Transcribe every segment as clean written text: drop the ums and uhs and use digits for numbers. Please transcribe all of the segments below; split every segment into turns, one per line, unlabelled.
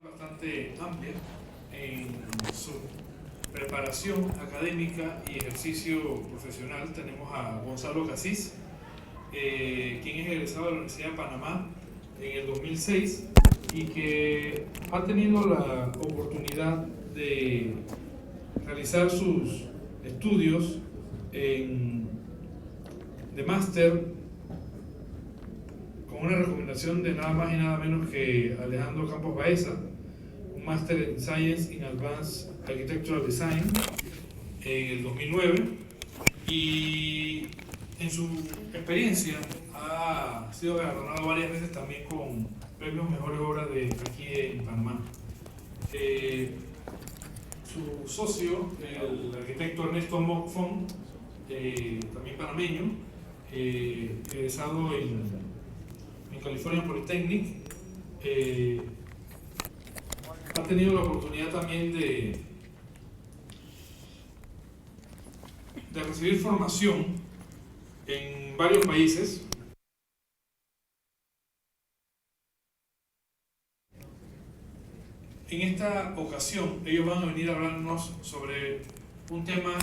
bastante amplia en su preparación académica y ejercicio profesional. Tenemos a Gonzalo Casís, quien es egresado de la Universidad de Panamá en el 2006 y que ha tenido la oportunidad de realizar sus estudios de máster con una recomendación de nada más y nada menos que Alejandro Campos Baeza, un máster en Science in Advanced Architectural Design en el 2009, y en su experiencia ha sido galardonado varias veces también con premios Mejores Obras de aquí en Panamá. Su socio, el arquitecto Ernesto Mokfon, también panameño, egresado en California Polytechnic, ha tenido la oportunidad también de recibir formación en varios países. En esta ocasión ellos van a venir a hablarnos sobre un tema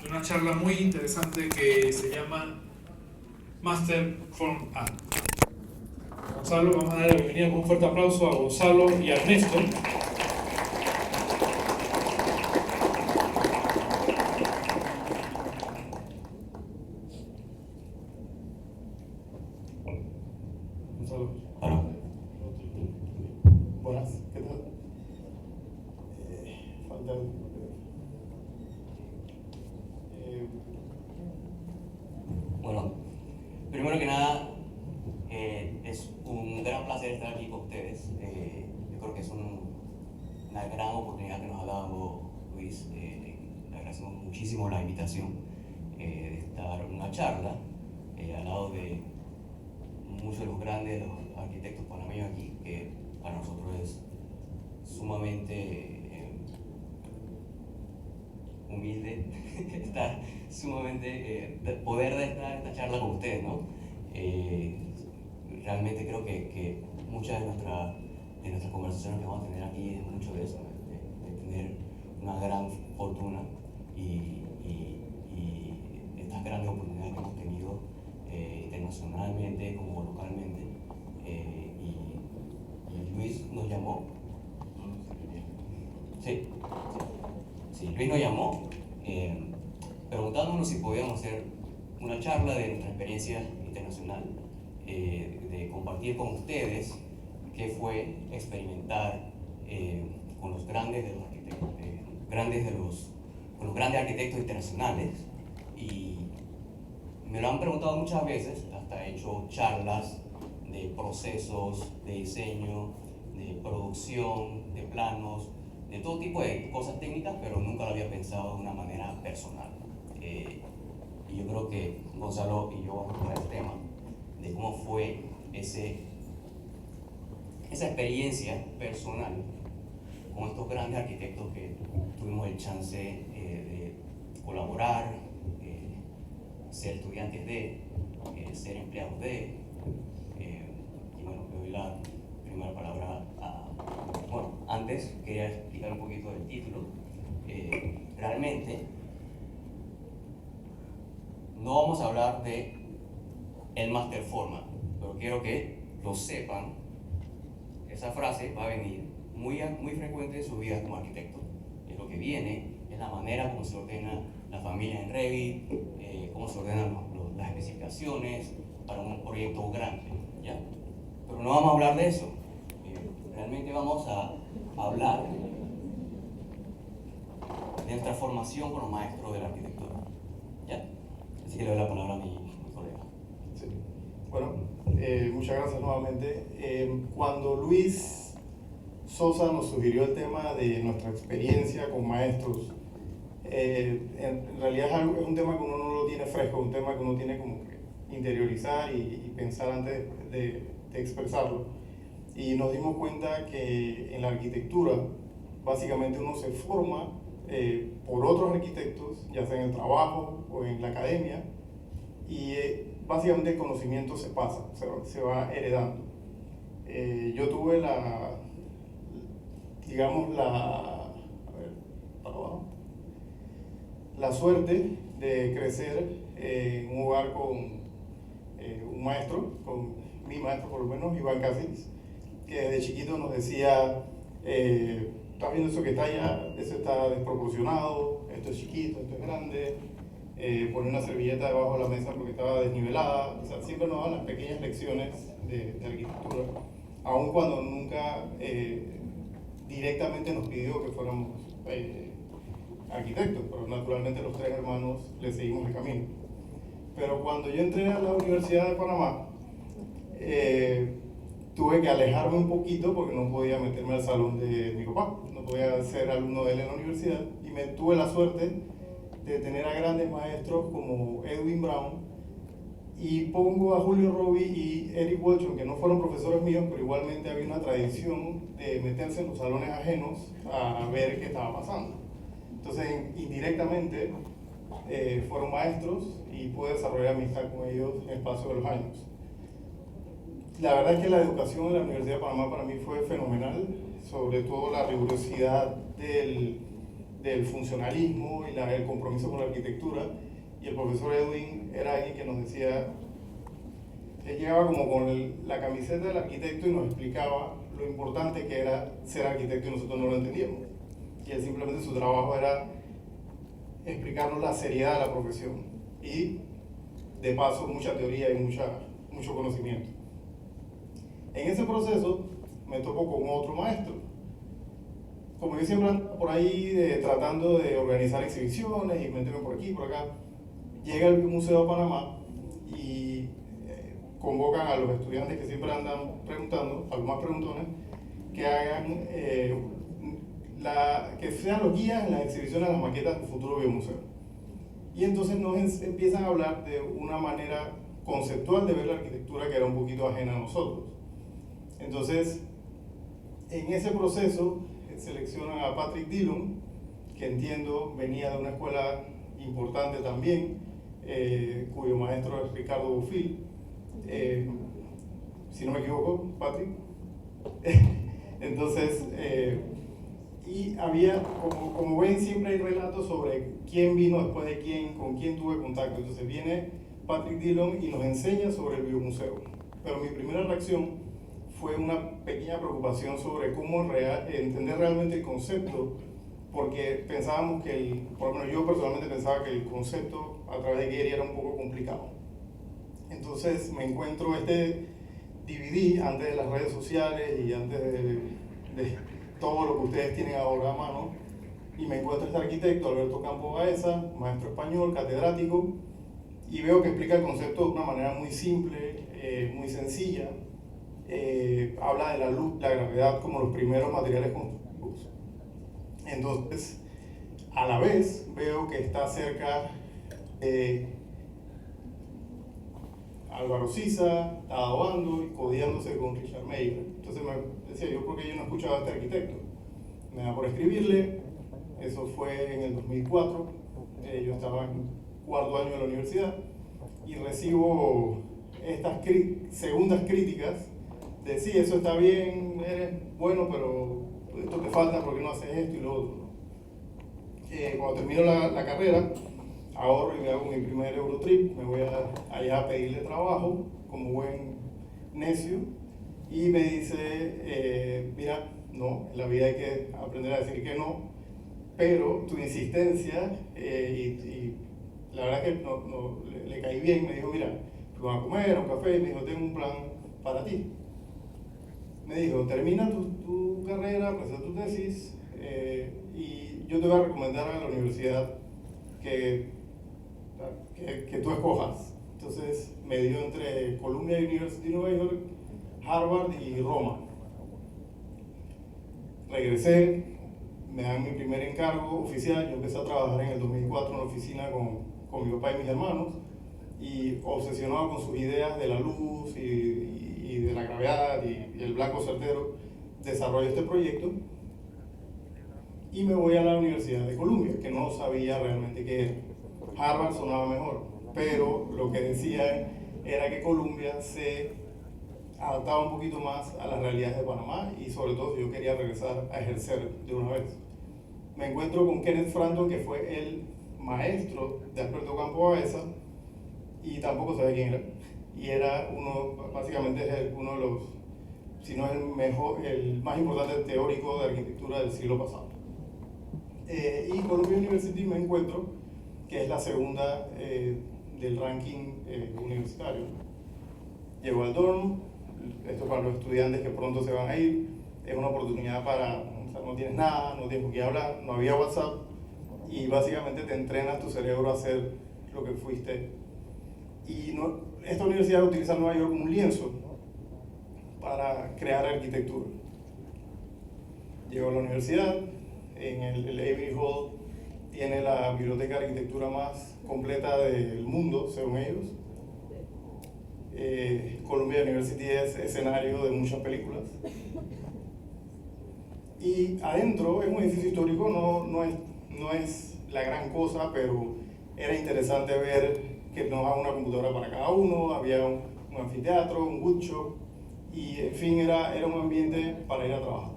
de una charla muy interesante que se llama Master Form A. Gonzalo, vamos a dar la bienvenida con un fuerte aplauso a Gonzalo y a Ernesto. Gonzalo.
Hola.
Buenas, ¿qué tal? Falta
Bueno, primero que nada, es un gran placer estar aquí con ustedes. Yo creo que es una gran oportunidad que nos ha dado Luis. Le agradecemos muchísimo la invitación de estar en una charla al lado de muchos de los grandes, los arquitectos panameños aquí, que para nosotros es sumamente humilde estar sumamente poder estar en esta charla con ustedes, ¿no? Realmente creo que muchas de nuestras conversaciones que vamos a tener aquí es mucho de eso, de tener una gran fortuna y estas grandes oportunidades que hemos tenido internacionalmente como localmente. Y Luis nos llamó. Sí, Luis nos llamó preguntándonos si podíamos hacer una charla de nuestra experiencia internacional, de compartir con ustedes qué fue experimentar con los grandes de los arquitectos, con los grandes arquitectos internacionales. Y me lo han preguntado muchas veces, hasta he hecho charlas de procesos, de diseño, de producción, de planos, de todo tipo de cosas técnicas, pero nunca lo había pensado de una manera personal. Y yo creo que Gonzalo y yo vamos a hablar del tema de cómo fue esa experiencia personal con estos grandes arquitectos que tuvimos el chance de colaborar, ser estudiantes de, ser empleados de. Y bueno, le doy la primera palabra a... Bueno, antes quería explicar un poquito del título. Realmente no vamos a hablar de el Master Forma, pero quiero que lo sepan. Esa frase va a venir muy frecuente en su vida como arquitecto. Es lo que viene, es la manera como se ordena la familia en Revit, cómo se ordenan las especificaciones para un proyecto grande, ¿ya? Pero no vamos a hablar de eso. Realmente vamos a hablar de nuestra formación como maestro de la arquitectura, ¿ya? Así que le doy la palabra a mi colega.
Sí. Bueno, muchas gracias nuevamente. Cuando Luis Sosa nos sugirió el tema de nuestra experiencia con maestros, en realidad es un tema que uno no lo tiene fresco, un tema que uno tiene como que interiorizar y pensar antes de expresarlo. Y nos dimos cuenta que en la arquitectura básicamente uno se forma por otros arquitectos, ya sea en el trabajo o en la academia, y básicamente el conocimiento se pasa, se va heredando. Yo tuve digamos, a ver, para abajo, la suerte de crecer en un hogar con un maestro, con mi maestro por lo menos, Iván Cassis, que desde chiquito nos decía, ¿estás viendo eso que está allá? Eso está desproporcionado, esto es chiquito, esto es grande, poner una servilleta debajo de la mesa porque estaba desnivelada. O sea, siempre nos daban las pequeñas lecciones de arquitectura, aun cuando nunca directamente nos pidió que fuéramos arquitectos, pero naturalmente los tres hermanos le seguimos el camino. Pero cuando yo entré a la Universidad de Panamá, tuve que alejarme un poquito porque no podía meterme al salón de mi papá, no podía ser alumno de él en la universidad, y me tuve la suerte de tener a grandes maestros como Edwin Brown, y pongo a Julio Roby y Eric Walton, que no fueron profesores míos, pero igualmente había una tradición de meterse en los salones ajenos a ver qué estaba pasando. Entonces, indirectamente, fueron maestros y pude desarrollar amistad con ellos en el paso de los años. La verdad es que la educación en la Universidad de Panamá para mí fue fenomenal, sobre todo la rigurosidad del funcionalismo y el compromiso con la arquitectura. Y el profesor Edwin era alguien que nos decía, él llegaba como con la camiseta del arquitecto y nos explicaba lo importante que era ser arquitecto y nosotros no lo entendíamos. Y él simplemente su trabajo era explicarnos la seriedad de la profesión y de paso mucha teoría y mucho conocimiento. En ese proceso me tocó con otro maestro. Como yo siempre ando por ahí tratando de organizar exhibiciones y meterme por aquí y por acá, llega el Museo de Panamá y convocan a los estudiantes que siempre andan preguntando, a los más preguntones, que hagan, que sean los guías en las exhibiciones de las maquetas del futuro biomuseo. Y entonces nos empiezan a hablar de una manera conceptual de ver la arquitectura que era un poquito ajena a nosotros. Entonces, en ese proceso seleccionan a Patrick Dillon, que entiendo venía de una escuela importante también, cuyo maestro es Ricardo Bofill, si no me equivoco, Patrick. Entonces, y había, como ven, siempre hay relatos sobre quién vino después de quién, con quién tuve contacto. Entonces viene Patrick Dillon y nos enseña sobre el biomuseo. Pero mi primera reacción fue una pequeña preocupación sobre cómo entender realmente el concepto, porque pensábamos que, por lo menos yo personalmente pensaba que el concepto a través de Gehry era un poco complicado. Entonces me encuentro este DVD antes de las redes sociales y antes de todo lo que ustedes tienen ahora a mano, y me encuentro este arquitecto, Alberto Campo Baeza, maestro español, catedrático, y veo que explica el concepto de una manera muy simple, muy sencilla. Habla de la luz, la gravedad como los primeros materiales constructivos. Entonces, a la vez veo que está cerca Álvaro Siza, adobando y codeándose con Richard Meyer. Entonces me decía, yo creo que yo no he escuchado a este arquitecto. Me da por escribirle, eso fue en el 2004, yo estaba en cuarto año de la universidad y recibo estas segundas críticas de sí, eso está bien, eres bueno, pero esto te falta porque no haces esto y lo otro. Cuando termino la carrera, ahorro y me hago mi primer Eurotrip, me voy allá a pedirle trabajo como buen necio y me dice, mira, no, en la vida hay que aprender a decir que no, pero tu insistencia y la verdad que le caí bien, me dijo, mira, vamos a comer, a un café, y me dijo, tengo un plan para ti. Me dijo, termina tu carrera, presenta tu tesis y yo te voy a recomendar a la universidad que tú escojas. Entonces me dio entre Columbia University de Nueva York, Harvard y Roma. Regresé, me dan mi primer encargo oficial, yo empecé a trabajar en el 2004 en la oficina con mi papá y mis hermanos, y obsesionado con sus ideas de la luz y de la gravedad y el blanco certero, desarrollo este proyecto y me voy a la Universidad de Columbia, que no sabía realmente qué era. Harvard sonaba mejor, pero lo que decían era que Columbia se adaptaba un poquito más a las realidades de Panamá y sobre todo si yo quería regresar a ejercer de una vez. Me encuentro con Kenneth Frampton, que fue el maestro de Alberto Campo Baeza, y tampoco sabía quién era. Y era básicamente es uno de los, si no es el mejor, el más importante teórico de arquitectura del siglo pasado. Y Columbia University me encuentro, que es la segunda del ranking universitario. Llego al dorm, esto para los estudiantes que pronto se van a ir, es una oportunidad para, o sea, no tienes nada, no tienes con quién hablar, no había WhatsApp, y básicamente te entrenas tu cerebro a hacer lo que fuiste. Y esta universidad utiliza Nueva York como un lienzo para crear arquitectura. Llego a la universidad, en el Avery Hall tiene la biblioteca de arquitectura más completa del mundo, según ellos. Columbia University es escenario de muchas películas. Y adentro es un edificio histórico, no es la gran cosa, pero era interesante ver que nos daban una computadora para cada uno, había un anfiteatro, un woodshop, y en fin, era un ambiente para ir a trabajar.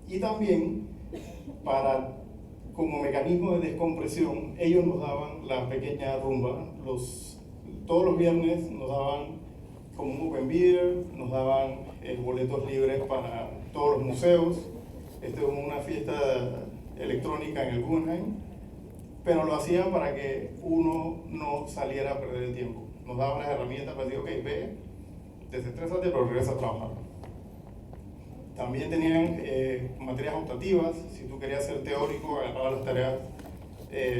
Y también, como mecanismo de descompresión, ellos nos daban la pequeña rumba. Todos los viernes nos daban como un open beer, nos daban boletos libres para todos los museos. Esto es como una fiesta electrónica en el Guggenheim, pero lo hacían para que uno no saliera a perder el tiempo. Nos daban las herramientas para decir, ok, ve, desestrésate, pero regresa a trabajar. También tenían materias optativas. Si tú querías ser teórico, agarrabas las tareas,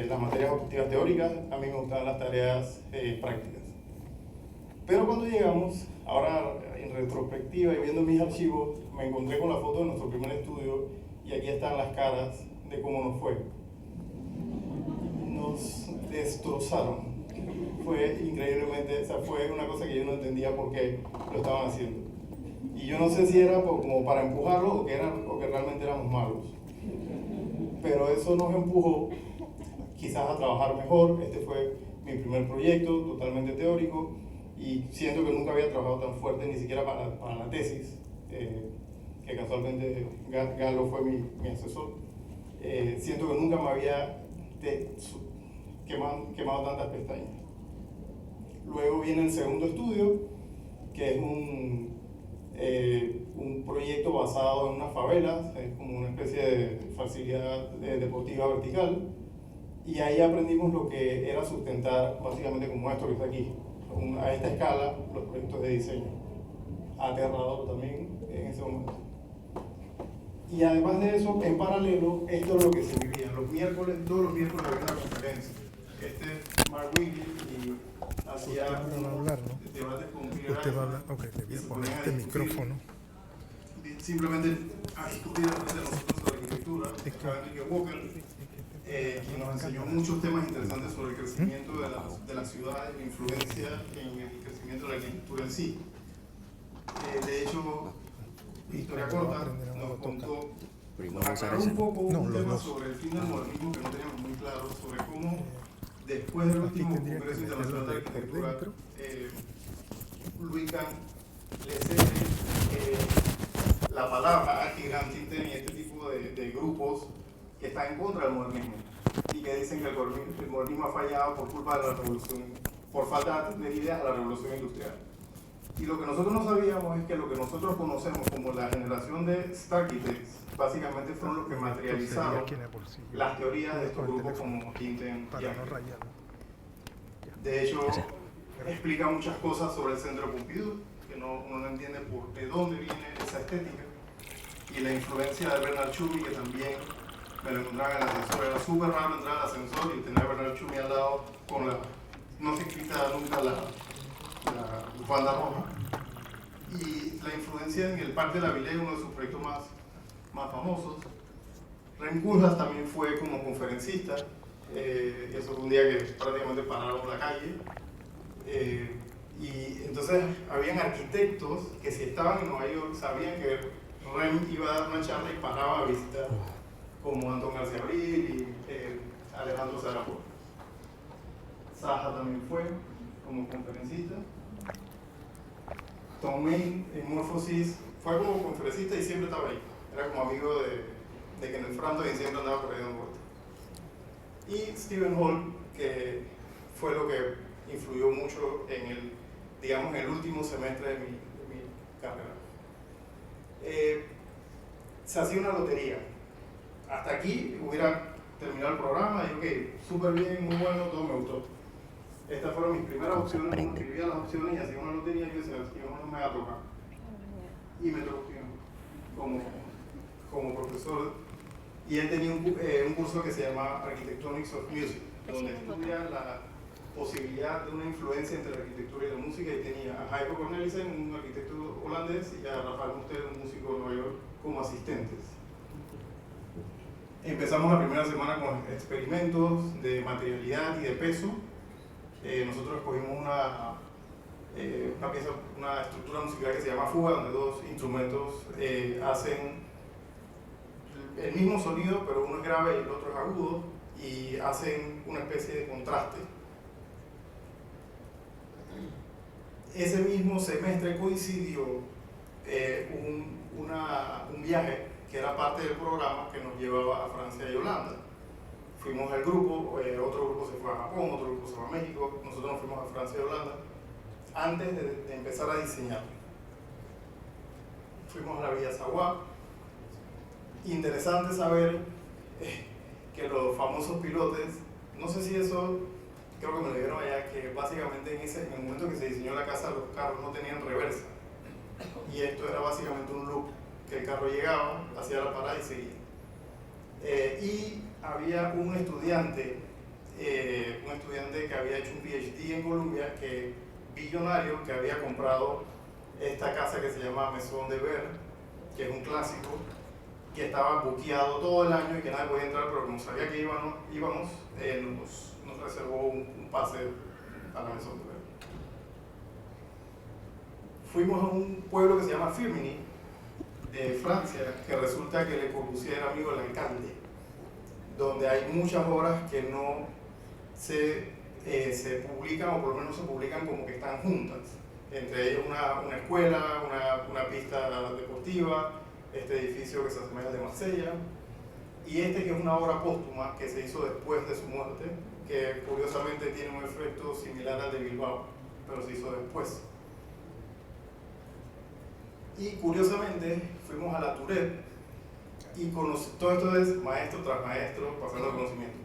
las materias optativas teóricas. A mí me gustaban las tareas prácticas. Pero cuando llegamos, ahora en retrospectiva y viendo mis archivos, me encontré con la foto de nuestro primer estudio y aquí están las caras de cómo nos fue. Nos destrozaron. Fue increíblemente, o sea, fue una cosa que yo no entendía por qué lo estaban haciendo. Y yo no sé si era como para empujarlo o que realmente éramos malos. Pero eso nos empujó quizás a trabajar mejor. Este fue mi primer proyecto, totalmente teórico, y siento que nunca había trabajado tan fuerte, ni siquiera para la tesis, que casualmente Galo fue mi asesor. Siento que nunca me había quemado tantas pestañas. Luego viene el segundo estudio, que es un proyecto basado en unas favelas, es como una especie de facilidad deportiva vertical, y ahí aprendimos lo que era sustentar básicamente como esto que está aquí, a esta escala, los proyectos de diseño. Aterrador también en ese momento. Y además de eso, en paralelo, esto es lo que se vivía. Todos los miércoles había una conferencia. Mark Wiggin y hacía debates con Peter
Usted va a hablar, ok, le voy a poner este micrófono.
Simplemente a discutir entre nosotros sobre arquitectura. Estaba Enrique Walker, quien nos enseñó muchos temas interesantes sobre el crecimiento de la ciudad y la influencia en el crecimiento de la arquitectura en sí. De hecho, historia corta, nos contó aclarar un poco un tema sobre el fin del modernismo que no teníamos muy claro, sobre cómo después del último Congreso Internacional de Arquitectura, Louis Kahn le cede la palabra a Tigran Tinten y este tipo de grupos que están en contra del modernismo y que dicen que el modernismo ha fallado por culpa de la revolución, por falta de ideas a la revolución industrial. Y lo que nosotros no sabíamos es que lo que nosotros conocemos como la generación de Starkitects básicamente fueron los que materializaron las teorías de estos grupos como Tinten y Arquitectura. De hecho, explica muchas cosas sobre el Centro Pompidou, que uno no entiende de dónde viene esa estética, y la influencia de Bernard Tschumi, que también me lo encontraba en el ascensor. Era súper raro entrar al ascensor y tener a Bernard Tschumi al lado con no se quita nunca la bufanda roja. Y la influencia en el Parque de la Villette, uno de sus proyectos más famosos. Rem Koolhaas también fue como conferencista. Eso fue un día que prácticamente pararon la calle. Y entonces habían arquitectos que si estaban en Nueva York sabían que Rem iba a dar una charla y paraba a visitar, como Antón García Abril y Alejandro Sarapó. Saja también fue como conferencista. tomé en Morphosis, fue como conferencista y siempre estaba ahí. Era como amigo de Kenneth Frampton y siempre andaba por ahí dando vueltas. Y Stephen Hall, que fue lo que influyó mucho en el último semestre de mi carrera. Se hacía una lotería. Hasta aquí hubiera terminado el programa y ok, súper bien, muy bueno, todo me gustó. Estas fueron mis primeras opciones, como escribía las opciones y hacía una lotería y yo decía, no me va a tocar. Y me tocó como profesor. Y él tenía un curso que se llama Architectonics of Music, donde estudia la posibilidad de una influencia entre la arquitectura y la música, y tenía a Heiko Cornelissen, un arquitecto holandés, y a Rafael Muster, un músico de Nueva York, como asistentes. Empezamos la primera semana con experimentos de materialidad y de peso. Nosotros escogimos una estructura musical que se llama fuga, donde dos instrumentos hacen el mismo sonido, pero uno es grave y el otro es agudo, y hacen una especie de contraste. Ese mismo semestre coincidió un viaje que era parte del programa que nos llevaba a Francia y Holanda. Fuimos al grupo, otro grupo se fue a Japón, otro grupo se fue a México, nosotros nos fuimos a Francia y Holanda antes de empezar a diseñar. Fuimos a la Villa Savoie. Interesante saber que los famosos pilotes, no sé si eso, creo que me lo dijeron allá, que básicamente en el momento que se diseñó la casa los carros no tenían reversa, y esto era básicamente un loop, que el carro llegaba, hacía la parada y seguía. Y había un estudiante que había hecho un PhD en Colombia, billonario, que había comprado esta casa que se llama Maison de Verre, que es un clásico, que estaba buqueado todo el año y que nadie podía entrar, pero como sabía que íbamos, nos reservó un pase a la Maison de Verre. Fuimos a un pueblo que se llama Firminy, de Francia, que resulta que Le Corbusier era amigo del alcalde, donde hay muchas obras que no se publican, o por lo menos se publican como que están juntas, entre ellos una escuela, una pista deportiva, este edificio que se asemeja al de Marsella, y que es una obra póstuma que se hizo después de su muerte, que curiosamente tiene un efecto similar al de Bilbao, pero se hizo después. Y curiosamente fuimos a la Tourette, y todo esto es maestro tras maestro, pasando el conocimiento.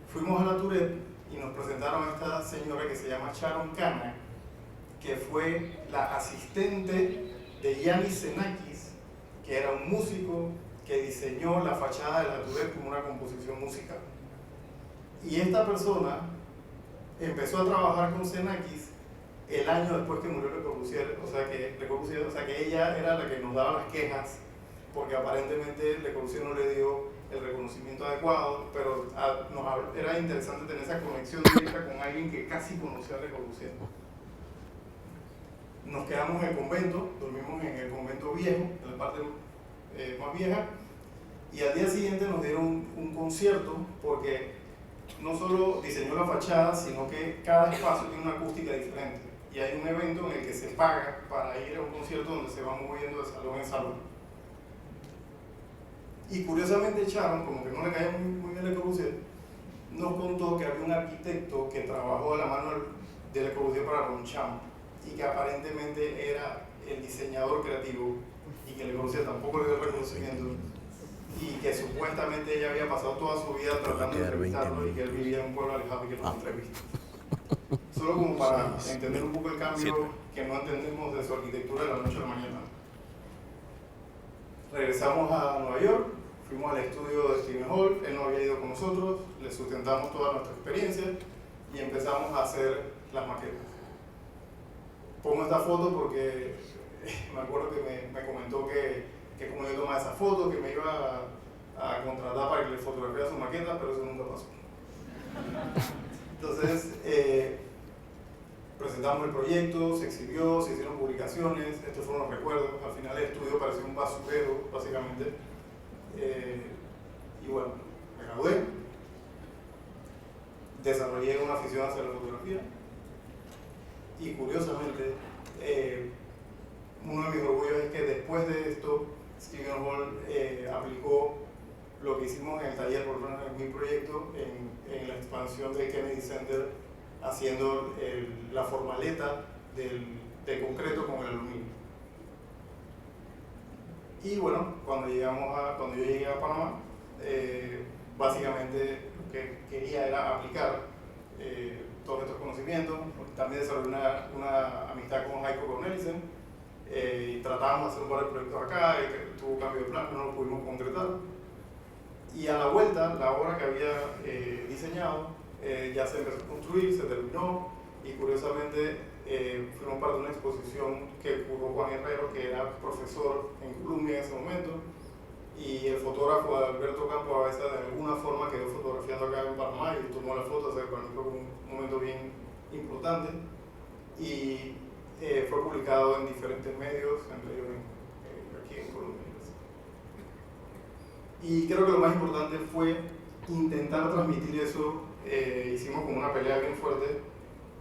Fuimos a la Tourette y nos presentaron a esta señora que se llama Sharon Kana, que fue la asistente de Yanis Xenakis, que era un músico que diseñó la fachada de la Tourette como una composición musical. Y esta persona empezó a trabajar con Xenakis el año después que murió Le Corbusier, o sea que ella era la que nos daba las quejas, porque aparentemente Le Corbusier no le dio el reconocimiento adecuado, pero era interesante tener esa conexión directa con alguien que casi conocía a Le Corbusier. Nos quedamos en el convento, dormimos en el convento viejo, en la parte más vieja, y al día siguiente nos dieron un concierto, porque no solo diseñó la fachada, sino que cada espacio tiene una acústica diferente, y hay un evento en el que se paga para ir a un concierto donde se va moviendo de salón en salón. Y curiosamente Sharon, como que no le caía muy bien Le Corbusier, nos contó que había un arquitecto que trabajó de la mano de Le Corbusier para Ronchamp, y que aparentemente era el diseñador creativo, y que Le Corbusier tampoco le dio el reconocimiento, y que supuestamente ella había pasado toda su vida tratando de entrevistarlo, y que él vivía en un pueblo alejado y que no entrevista. Solo como para entender un poco el cambio que no entendemos de su arquitectura de la noche a la mañana. Regresamos a Nueva York, fuimos al estudio de Stephen Hall, él no había ido con nosotros, le sustentamos toda nuestra experiencia y empezamos a hacer las maquetas. Pongo esta foto porque me acuerdo que me comentó que como yo tomaba esa foto, que me iba a contratar para que le fotografiara su maqueta, pero eso nunca pasó. Entonces, presentamos el proyecto, se exhibió, se hicieron publicaciones, estos fueron los recuerdos. Al final el estudio parecía un basurero, básicamente. Y bueno, me gradué, desarrollé una afición hacia la fotografía y curiosamente uno de mis orgullos es que después de esto, Stephen Hall aplicó lo que hicimos en el taller, por ejemplo, en mi proyecto, en la expansión del Kennedy Center, haciendo la formaleta de concreto con el aluminio. Y bueno, cuando yo llegué a Panamá, básicamente lo que quería era aplicar todos estos conocimientos. También desarrollé una amistad con Heiko Cornelissen y tratábamos de hacer un par de proyectos acá, y tuvo cambio de plan, no lo pudimos concretar. Y a la vuelta, la obra que había diseñado ya se empezó a construir, se terminó, y curiosamente fuimos parte de una exposición que curó Juan Herrero, que era profesor en Columbia en ese momento, y el fotógrafo Alberto Campo a veces de alguna forma quedó fotografiando acá en Panamá y tomó la foto. O sea, para mí fue un momento bien importante, y fue publicado en diferentes medios, entre ellos aquí en Colombia. Y creo que lo más importante fue intentar transmitir eso. Hicimos como una pelea bien fuerte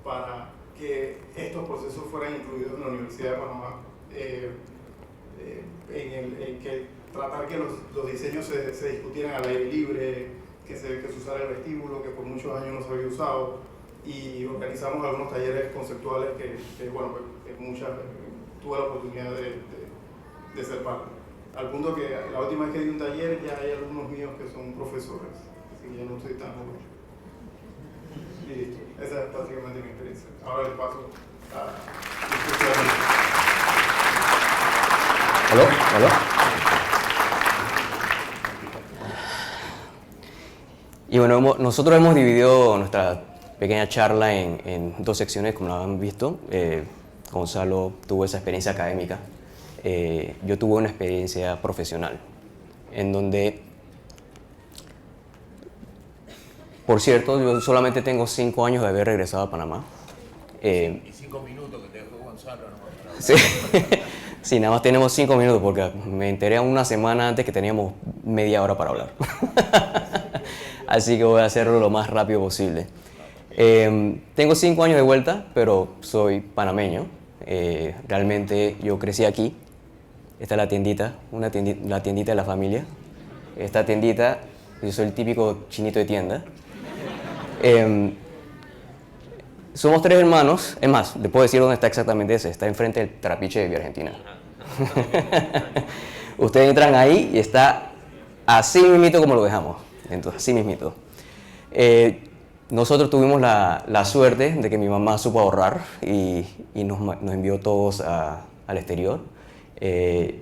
para que estos procesos fueran incluidos en la Universidad de Panamá, en que tratar que los diseños se discutieran al aire libre, que se usara el vestíbulo, que por muchos años no se había usado, y organizamos algunos talleres conceptuales que bueno, tuve la oportunidad de ser parte. Al punto que la última vez que di un taller ya hay algunos míos que son profesores, así que ya no estoy tan joven. Y listo, esa es básicamente mi experiencia. Ahora le paso a
¿Aló? ¿Aló? Y bueno, nosotros hemos dividido nuestra pequeña charla en dos secciones, como lo han visto. Gonzalo tuvo esa experiencia académica. Yo tuve una experiencia profesional, en donde, por cierto, yo solamente tengo 5 años de haber regresado a Panamá.
Y 5 minutos que te dejó Gonzalo. ¿No?
Sí. Sí, nada más tenemos 5 minutos porque me enteré una semana antes que teníamos media hora para hablar. Así que voy a hacerlo lo más rápido posible. Tengo 5 años de vuelta, pero soy panameño. Realmente yo crecí aquí. Esta es la tiendita, la tiendita de la familia. Esta tiendita, yo soy el típico chinito de tienda. Somos 3 hermanos. Es más, le puedo decir dónde está exactamente ese. Está enfrente del Trapiche de Vía Argentina. Ustedes entran ahí y está así mismito como lo dejamos. Entonces, así mismito. Nosotros tuvimos la suerte de que mi mamá supo ahorrar y nos envió todos al exterior.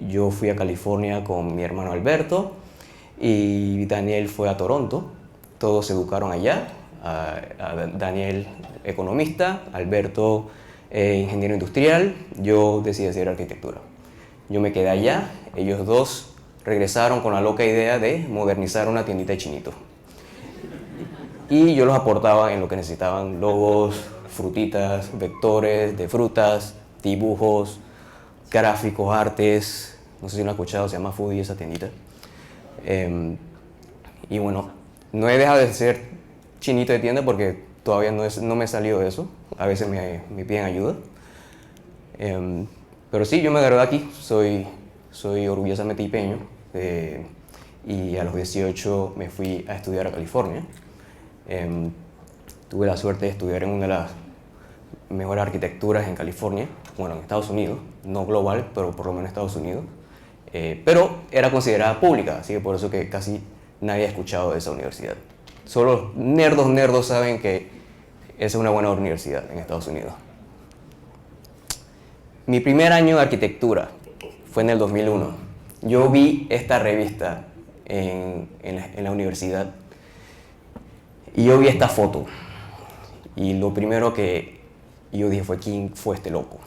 Yo fui a California con mi hermano Alberto y Daniel fue a Toronto. Todos se educaron allá. Daniel, economista, Alberto, ingeniero industrial. Yo decidí hacer arquitectura. Yo me quedé allá. Ellos dos regresaron con la loca idea de modernizar una tiendita de chinitos. Y yo los aportaba en lo que necesitaban: logos, frutitas, vectores de frutas, dibujos, gráficos, artes. No sé si lo han escuchado, se llama Foodie esa tiendita. Y bueno, no he dejado de ser chinito de tienda porque todavía no me he salido de eso. A veces me piden ayuda. Pero sí, yo me gradué aquí. Soy orgullosamente ipeño. Y a los 18 me fui a estudiar a California. Tuve la suerte de estudiar en una de las mejores arquitecturas en California, bueno, en Estados Unidos, no global, pero por lo menos en Estados Unidos, pero era considerada pública, así que por eso que casi nadie ha escuchado de esa universidad. Solo nerdos saben que es una buena universidad en Estados Unidos. Mi primer año de arquitectura fue en el 2001. Yo vi esta revista en la universidad y yo vi esta foto. Y lo primero que yo dije fue: ¿quién fue este loco?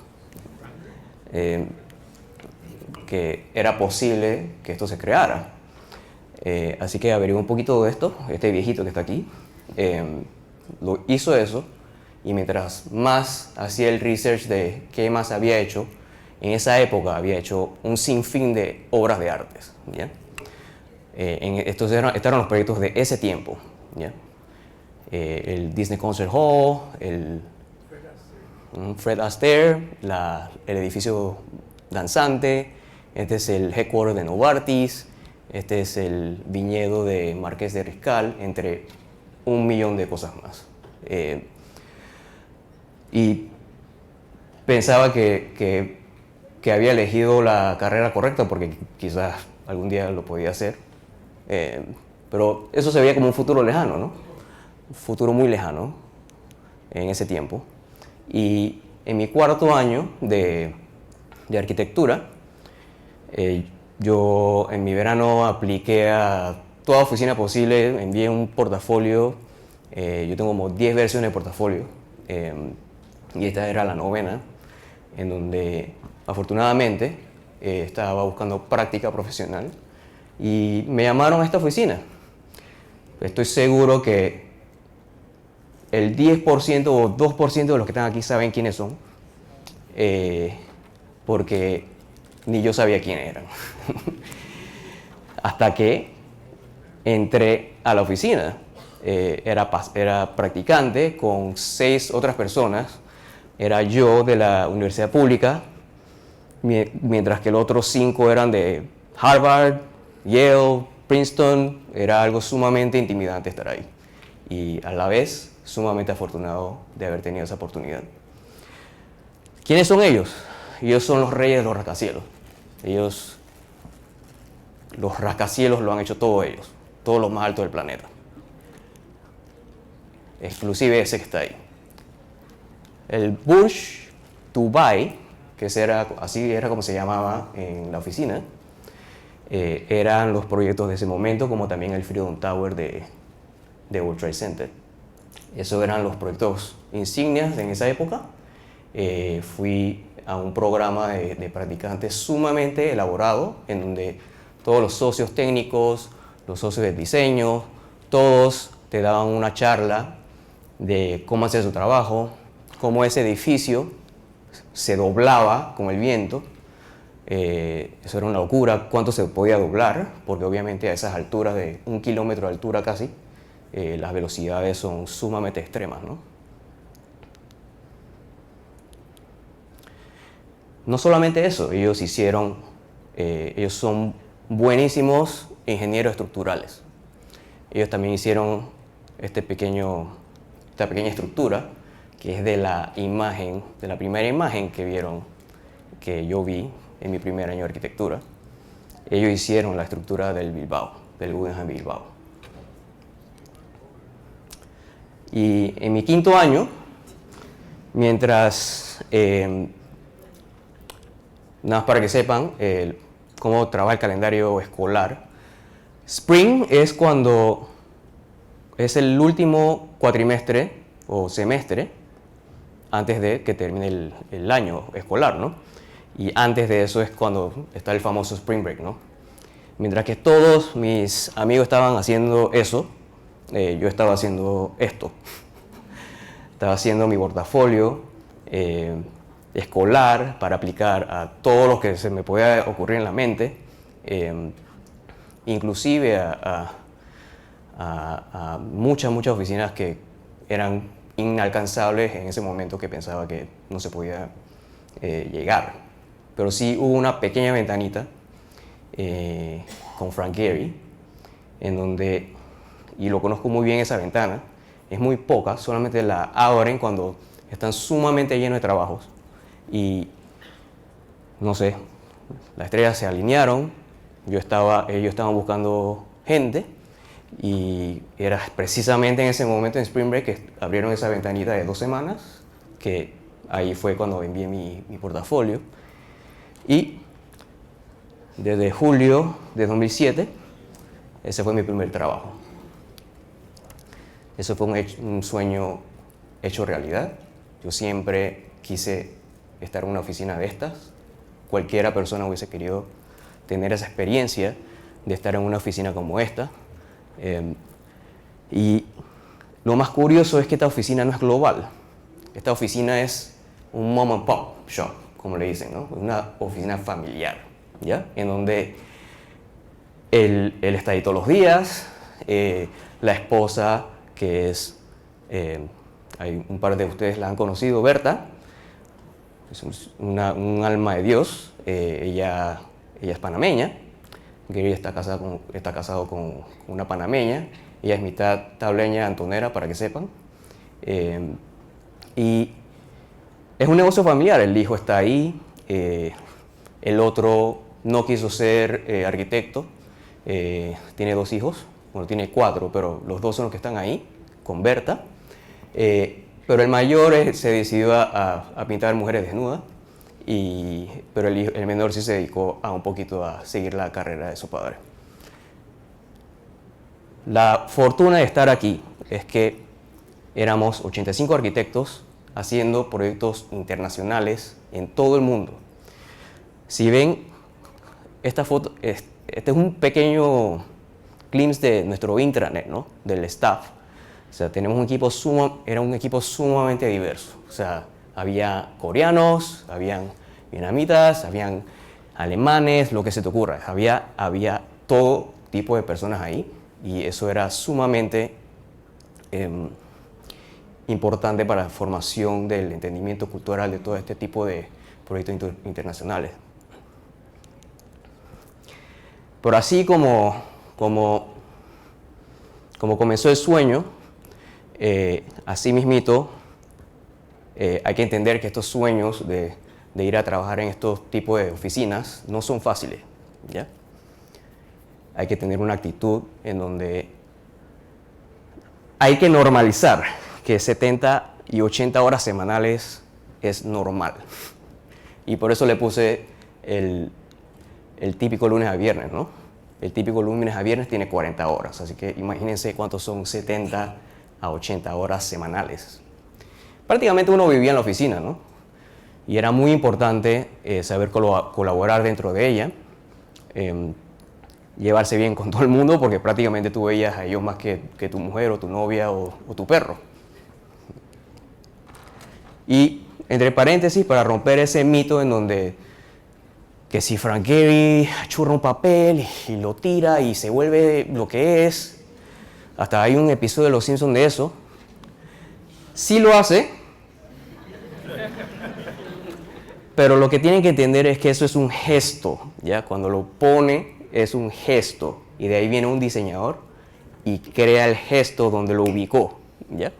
Que era posible que esto se creara. Así que averigué un poquito de esto. Este viejito que está aquí lo hizo eso, y mientras más hacía el research de qué más había hecho, en esa época había hecho un sinfín de obras de artes, ¿ya? Estos eran los proyectos de ese tiempo, ¿ya? El Disney Concert Hall, el Fred Astaire, el edificio danzante, este es el headquarter de Novartis, este es el viñedo de Marqués de Riscal, entre 1.000.000 de cosas más. Y pensaba que había elegido la carrera correcta porque quizás algún día lo podía hacer. Pero eso se veía como un futuro lejano, ¿no? Un futuro muy lejano en ese tiempo. Y en mi cuarto año de arquitectura, yo en mi verano apliqué a toda oficina posible, envié un portafolio, yo tengo como 10 versiones de portafolio, y esta era la 9ª, en donde afortunadamente estaba buscando práctica profesional y me llamaron a esta oficina. Estoy seguro que el 10% o 2% de los que están aquí saben quiénes son, porque ni yo sabía quiénes eran. Hasta que entré a la oficina. Era practicante con 6 otras personas. Era yo de la universidad pública, mientras que los otros 5 eran de Harvard, Yale, Princeton. Era algo sumamente intimidante estar ahí. Y a la vez sumamente afortunado de haber tenido esa oportunidad. ¿Quiénes son ellos? Ellos son los reyes de los rascacielos. Los rascacielos lo han hecho todos ellos, todos los más altos del planeta. Exclusive ese que está ahí. El Burj Dubai, que así era como se llamaba en la oficina, eran los proyectos de ese momento, como también el Freedom Tower de World Trade Center. Esos eran los proyectos insignias en esa época. Fui a un programa de practicantes sumamente elaborado, en donde todos los socios técnicos, los socios de diseño, todos te daban una charla de cómo hacer su trabajo, cómo ese edificio se doblaba con el viento. Eso era una locura, cuánto se podía doblar, porque obviamente a esas alturas de 1 kilómetro de altura casi, las velocidades son sumamente extremas, ¿no? No solamente eso, ellos son buenísimos ingenieros estructurales. Ellos también hicieron esta pequeña estructura, que es de la primera imagen que yo vi en mi primer año de arquitectura. Ellos hicieron la estructura del Guggenheim Bilbao. Y en mi 5º año, mientras, nada más para que sepan cómo trabaja el calendario escolar, Spring es cuando es el último cuatrimestre o semestre antes de que termine el año escolar, ¿no? Y antes de eso es cuando está el famoso Spring Break, ¿no? Mientras que todos mis amigos estaban haciendo eso, yo estaba haciendo esto. Estaba haciendo mi portafolio escolar para aplicar a todo lo que se me podía ocurrir en la mente, inclusive a muchas oficinas que eran inalcanzables en ese momento, que pensaba que no se podía llegar. Pero sí hubo una pequeña ventanita con Frank Gehry, en donde, y lo conozco muy bien esa ventana, es muy poca, solamente la abren cuando están sumamente llenos de trabajos. Y no sé, las estrellas se alinearon, ellos estaban buscando gente, y era precisamente en ese momento en Spring Break que abrieron esa ventanita de 2 semanas, que ahí fue cuando envié mi portafolio. Y desde julio de 2007, ese fue mi primer trabajo. Eso fue un sueño hecho realidad. Yo siempre quise estar en una oficina de estas. Cualquiera persona hubiese querido tener esa experiencia de estar en una oficina como esta. Y lo más curioso es que esta oficina no es global. Esta oficina es un mom and pop shop, como le dicen, ¿no? Una oficina familiar, ¿ya? En donde él está ahí todos los días, la esposa, que es, hay un par de ustedes la han conocido, Berta, es un alma de Dios. Ella es panameña. Gary está casado con una panameña. Ella es mitad tableña antonera, para que sepan. Y es un negocio familiar. El hijo está ahí. El otro no quiso ser arquitecto. Tiene 2 hijos. Bueno, tiene 4, pero los 2 son los que están ahí, con Berta. Pero el mayor se decidió a pintar mujeres desnudas. Pero el menor sí se dedicó un poquito a seguir la carrera de su padre. La fortuna de estar aquí es que éramos 85 arquitectos haciendo proyectos internacionales en todo el mundo. Si ven esta foto, este es un pequeño glimpse de nuestro intranet, ¿no? Del staff. O sea, tenemos era un equipo sumamente diverso. O sea, había coreanos, habían vietnamitas, habían alemanes, lo que se te ocurra. Había todo tipo de personas ahí y eso era sumamente importante para la formación del entendimiento cultural de todo este tipo de proyectos internacionales. Pero así como comenzó el sueño, así mismito, hay que entender que estos sueños de ir a trabajar en estos tipos de oficinas no son fáciles, ¿ya? Hay que tener una actitud en donde hay que normalizar que 70 y 80 horas semanales es normal. Y por eso le puse el típico lunes a viernes, ¿no? El típico lunes a viernes tiene 40 horas, así que imagínense cuántos son 70 a 80 horas semanales. Prácticamente uno vivía en la oficina, ¿no? Y era muy importante saber colaborar dentro de ella, llevarse bien con todo el mundo, porque prácticamente tú veías a ellos más que tu mujer o tu novia o tu perro. Y entre paréntesis, para romper ese mito en donde que si Frank Gehry churra un papel y lo tira y se vuelve lo que es, hasta hay un episodio de Los Simpsons de eso, sí lo hace, pero lo que tienen que entender es que eso es un gesto, ¿ya? Cuando lo pone es un gesto y de ahí viene un diseñador y crea el gesto donde lo ubicó, ¿ya?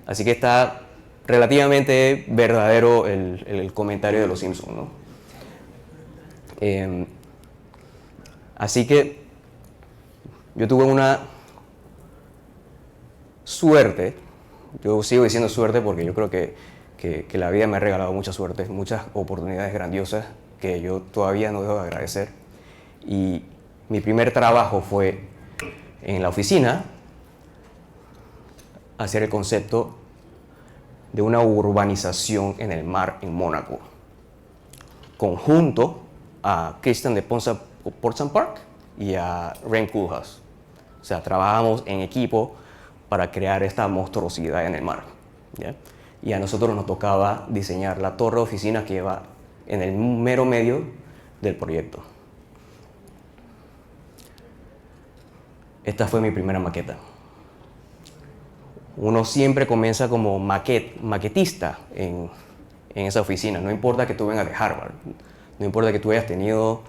Así que está relativamente verdadero el comentario de Los Simpsons, ¿no? Así que yo tuve una suerte, yo sigo diciendo suerte porque yo creo que la vida me ha regalado mucha suerte, muchas oportunidades grandiosas que yo todavía no dejo de agradecer. Y mi primer trabajo fue en la oficina, hacer el concepto de una urbanización en el mar en Mónaco, conjunto a Christian de Portland Park y a Rem Koolhaas. O sea, trabajamos en equipo para crear esta monstruosidad en el mar, ¿ya? Y a nosotros nos tocaba diseñar la torre de oficinas que iba en el mero medio del proyecto. Esta fue mi primera maqueta. Uno siempre comienza como maquetista en esa oficina. No importa que tú vengas de Harvard, no importa que tú hayas tenido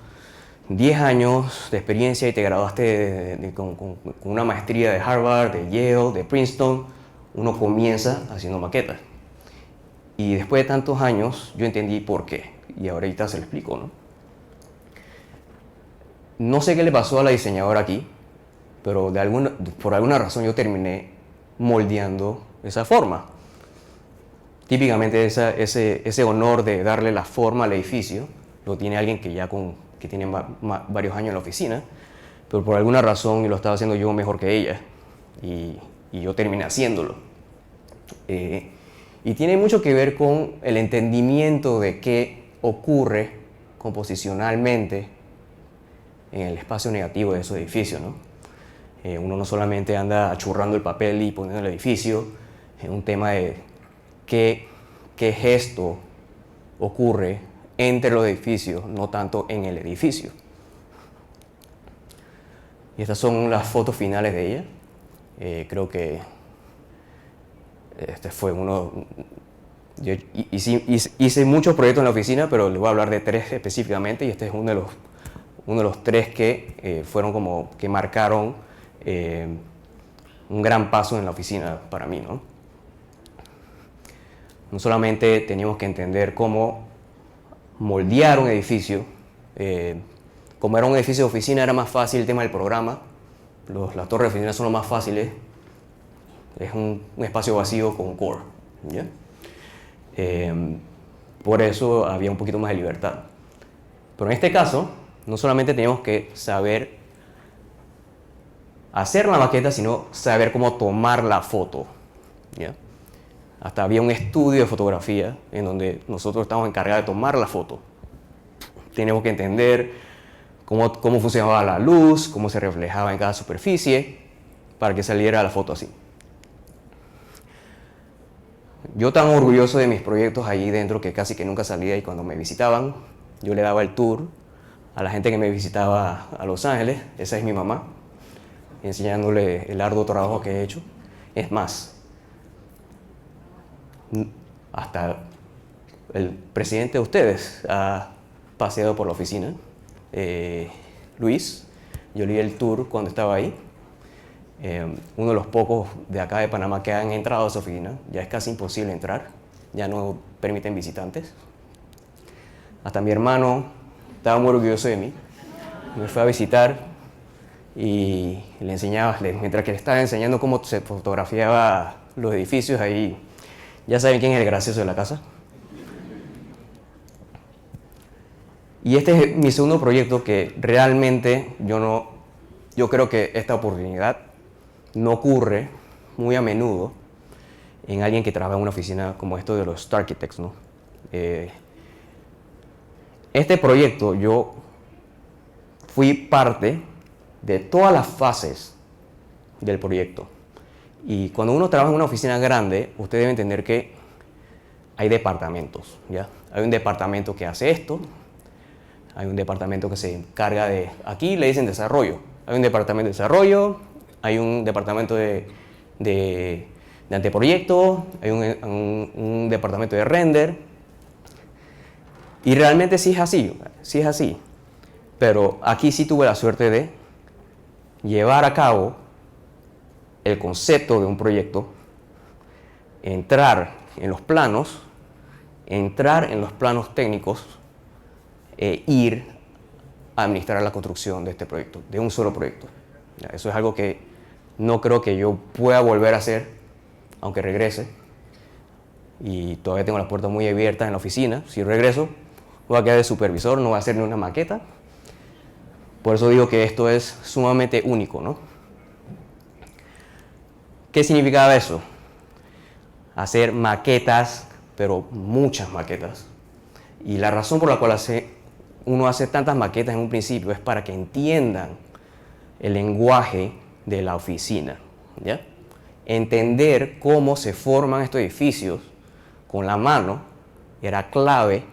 10 años de experiencia y te graduaste con una maestría de Harvard, de Yale, de Princeton. Uno comienza haciendo maquetas. Y después de tantos años, yo entendí por qué. Y ahorita se lo explico, ¿no? No sé qué le pasó a la diseñadora aquí, pero por alguna razón yo terminé moldeando esa forma. Típicamente ese honor de darle la forma al edificio lo tiene alguien que tiene varios años en la oficina, pero por alguna razón lo estaba haciendo yo mejor que ella y yo terminé haciéndolo. Y tiene mucho que ver con el entendimiento de qué ocurre composicionalmente en el espacio negativo de esos edificios, ¿no? Uno no solamente anda achurrando el papel y poniendo el edificio, es un tema de qué gesto ocurre entre los edificios, no tanto en el edificio. Y estas son las fotos finales de ella. Creo que este fue Yo hice muchos proyectos en la oficina, pero les voy a hablar de 3 específicamente, y este es uno de los 3 que fueron como que marcaron un gran paso en la oficina para mí, ¿no? No solamente teníamos que entender cómo moldear un edificio, como era un edificio de oficina era más fácil el tema del programa, las torres de oficina son lo más fáciles, es un espacio vacío con core, ¿ya? Por eso había un poquito más de libertad. Pero en este caso, no solamente teníamos que saber hacer la maqueta, sino saber cómo tomar la foto, ¿ya? Hasta había un estudio de fotografía en donde nosotros estábamos encargados de tomar la foto. Teníamos que entender cómo funcionaba la luz, cómo se reflejaba en cada superficie, para que saliera la foto así. Yo tan orgulloso de mis proyectos allí dentro que casi que nunca salía, y cuando me visitaban, yo le daba el tour a la gente que me visitaba a Los Ángeles. Esa es mi mamá, enseñándole el arduo trabajo que he hecho. Es más, hasta el presidente de ustedes ha paseado por la oficina, Luis. Yo le di el tour cuando estaba ahí. Uno de los pocos de acá de Panamá que han entrado a esa oficina. Ya es casi imposible entrar, ya no permiten visitantes. Hasta mi hermano estaba muy orgulloso de mí, me fue a visitar y le enseñaba, mientras que le estaba enseñando cómo se fotografiaba los edificios ahí. Ya saben quién es el gracioso de la casa. Y este es mi segundo proyecto, que realmente yo creo que esta oportunidad no ocurre muy a menudo en alguien que trabaja en una oficina como esto de los Star Architects, ¿no? Este proyecto yo fui parte de todas las fases del proyecto. Y cuando uno trabaja en una oficina grande, usted debe entender que hay departamentos, ¿ya? Hay un departamento que hace esto, hay un departamento que se encarga de, aquí le dicen desarrollo, hay un departamento de desarrollo, hay un departamento de anteproyecto, hay un departamento de render, y realmente sí es así, pero aquí sí tuve la suerte de llevar a cabo el concepto de un proyecto, entrar en los planos técnicos e ir a administrar la construcción de este proyecto, de un solo proyecto. Eso es algo que no creo que yo pueda volver a hacer, aunque regrese. Y todavía tengo las puertas muy abiertas en la oficina. Si regreso, voy a quedar de supervisor, no voy a hacer ni una maqueta. Por eso digo que esto es sumamente único, ¿no? ¿Qué significaba eso? Hacer maquetas, pero muchas maquetas. Y la razón por la cual uno hace tantas maquetas en un principio es para que entiendan el lenguaje de la oficina, ¿ya? Entender cómo se forman estos edificios con la mano era clave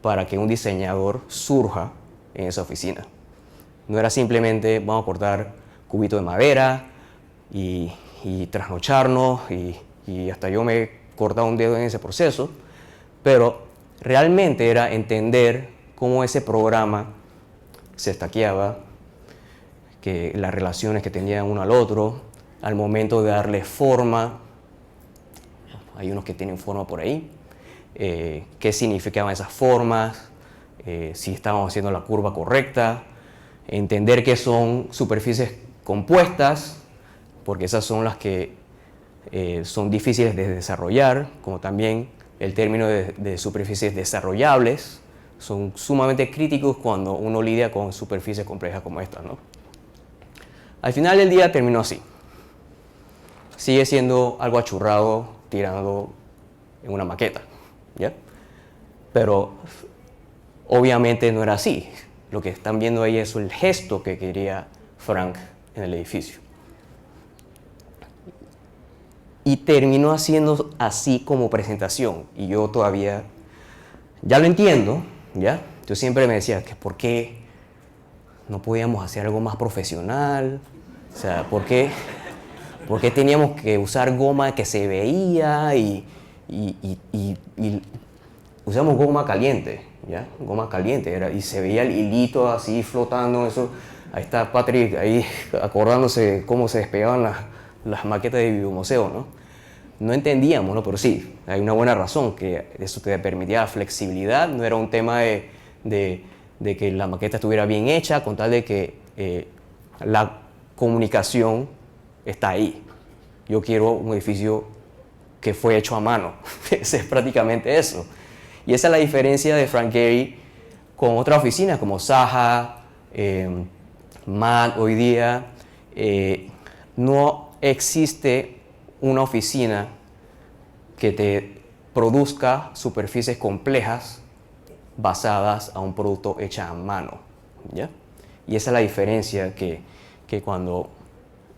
para que un diseñador surja en esa oficina. No era simplemente vamos a cortar cubitos de madera y trasnocharnos, y hasta yo me he cortado un dedo en ese proceso, pero realmente era entender cómo ese programa se estaqueaba, que las relaciones que tenían uno al otro, al momento de darle forma. Hay unos que tienen forma por ahí, qué significaban esas formas, si estábamos haciendo la curva correcta, entender qué son superficies compuestas, porque esas son las que son difíciles de desarrollar, como también el término de superficies desarrollables, son sumamente críticos cuando uno lidia con superficies complejas como estas, ¿no? Al final del día terminó así. Sigue siendo algo achurrado, tirando en una maqueta, ¿ya? Pero obviamente no era así. Lo que están viendo ahí es el gesto que quería Frank en el edificio. Y terminó haciendo así como presentación. Y yo todavía, ya lo entiendo, ¿ya? Yo siempre me decía que por qué no podíamos hacer algo más profesional. O sea, ¿por qué teníamos que usar goma que se veía y y usamos goma caliente, ¿ya? Goma caliente, y se veía el hilito así flotando, eso. Ahí está Patrick, ahí acordándose cómo se despegaban las maquetas de Biomuseo, ¿no? No entendíamos, ¿no? Pero sí, hay una buena razón, que eso te permitía flexibilidad, no era un tema de que la maqueta estuviera bien hecha, con tal de que la comunicación está ahí. Yo quiero un edificio que fue hecho a mano, es prácticamente eso. Y esa es la diferencia de Frank Gehry con otras oficinas como Zaha, MAD hoy día. No existe una oficina que te produzca superficies complejas basadas a un producto hecho a mano, ¿ya? Y esa es la diferencia que cuando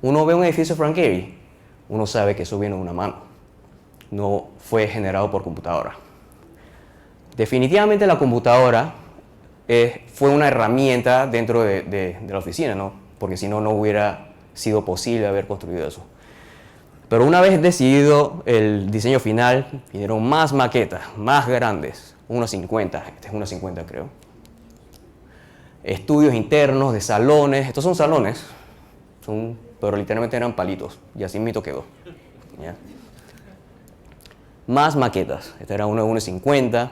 uno ve un edificio Frank Gehry, uno sabe que eso viene de una mano, no fue generado por computadora. Definitivamente la computadora fue una herramienta dentro de la oficina, ¿no? Porque si no, no hubiera sido posible haber construido eso. Pero una vez decidido el diseño final, vinieron más maquetas, más grandes, 1.50, este es 1.50 creo. Estudios internos de salones, estos son salones, pero literalmente eran palitos, y así mito quedó, ¿ya? Más maquetas, esta era una de 1.50.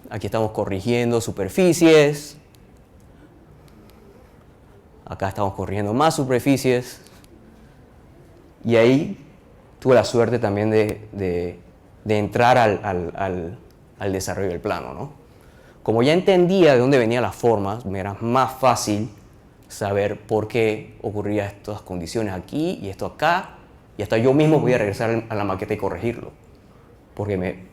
Aquí estamos corrigiendo superficies. Acá estamos corrigiendo más superficies. Y ahí tuve la suerte también de entrar al desarrollo del plano, ¿no? Como ya entendía de dónde venían las formas, me era más fácil saber por qué ocurrían estas condiciones aquí y esto acá. Y hasta yo mismo podía regresar a la maqueta y corregirlo. Porque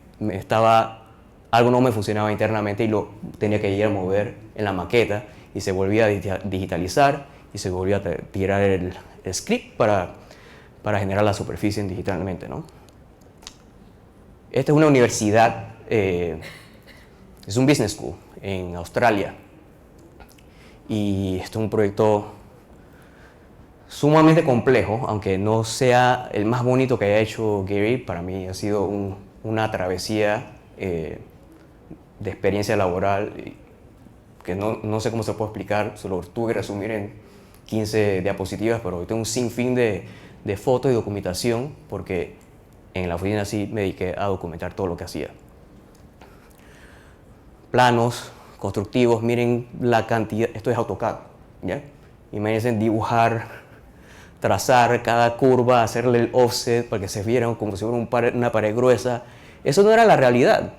algo no me funcionaba internamente y lo tenía que ir a mover en la maqueta y se volvía a digitalizar y se volvía a tirar el script para generar la superficie digitalmente, ¿no? Esta es una universidad, es un business school en Australia y esto es un proyecto sumamente complejo, aunque no sea el más bonito que haya hecho Gehry. Para mí ha sido una travesía de experiencia laboral que no sé cómo se puede explicar, solo tuve que resumir en 15 diapositivas, pero tengo un sinfín de fotos y documentación porque en la oficina sí me dediqué a documentar todo lo que hacía. Planos constructivos, miren la cantidad, esto es AutoCAD, ¿ya? Imagínense dibujar, trazar cada curva, hacerle el offset para que se viera como si fuera una pared gruesa. Eso no era la realidad,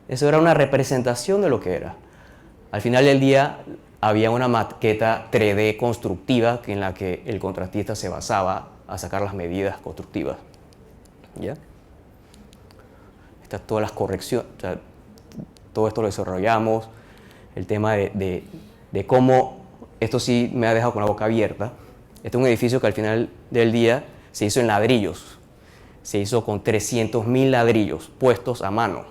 eso era una representación de lo que era. Al final del día había una maqueta 3D constructiva en la que el contratista se basaba a sacar las medidas constructivas, ¿ya? Estas todas las correcciones, o sea, todo esto lo desarrollamos, el tema de cómo, esto sí me ha dejado con la boca abierta. Este es un edificio que al final del día se hizo en ladrillos, se hizo con 300.000 ladrillos puestos a mano.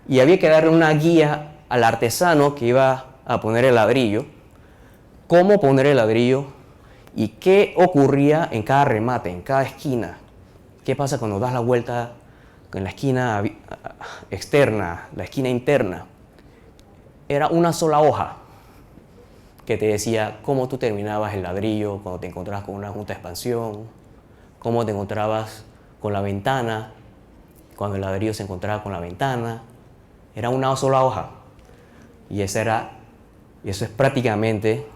Y había que darle una guía al artesano que iba a poner el ladrillo, cómo poner el ladrillo y qué ocurría en cada remate, en cada esquina. ¿Qué pasa cuando das la vuelta en la esquina externa, la esquina interna? Era una sola hoja que te decía cómo tú terminabas el ladrillo cuando te encontrabas con una junta de expansión, cómo te encontrabas con la ventana, cuando el ladrillo se encontraba con la ventana. Era una sola hoja. Y eso es prácticamente,